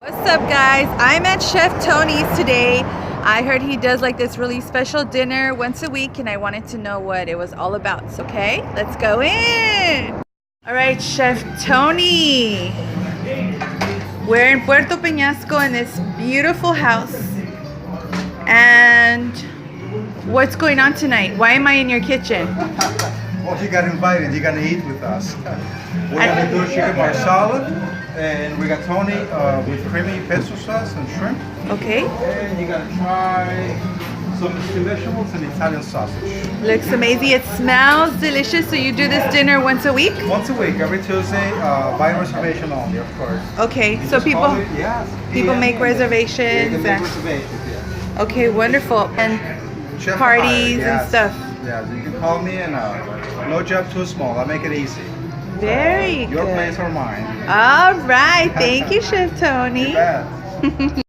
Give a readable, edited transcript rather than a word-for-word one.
What's up, guys? I'm at Chef Tony's today. I heard he does like this really special dinner once a week and I wanted to know what it was all about. So, okay, let's go in. All right, Chef Tony. We're in Puerto Peñasco in this beautiful house. And what's going on tonight? Why am I in your kitchen? Well, you got invited. You're gonna eat with us. We're gonna do chicken marsala, and we got Tony with creamy pesto sauce and shrimp. Okay. And you're gonna try some vegetables and Italian sausage. Looks amazing. It smells delicious. So you do this dinner once a week? Once a week, every Tuesday, by reservation only, of course. Okay. You so just people call it, yes, people make Yeah, reservations. you can make And, reservations, yes. okay, wonderful. And Chef parties Hire, and yes. stuff. Yeah, you can call me and no job too small. I'll make it easy. Very Your good. place or mine. All right. Thank you, Chef Tony. You bet.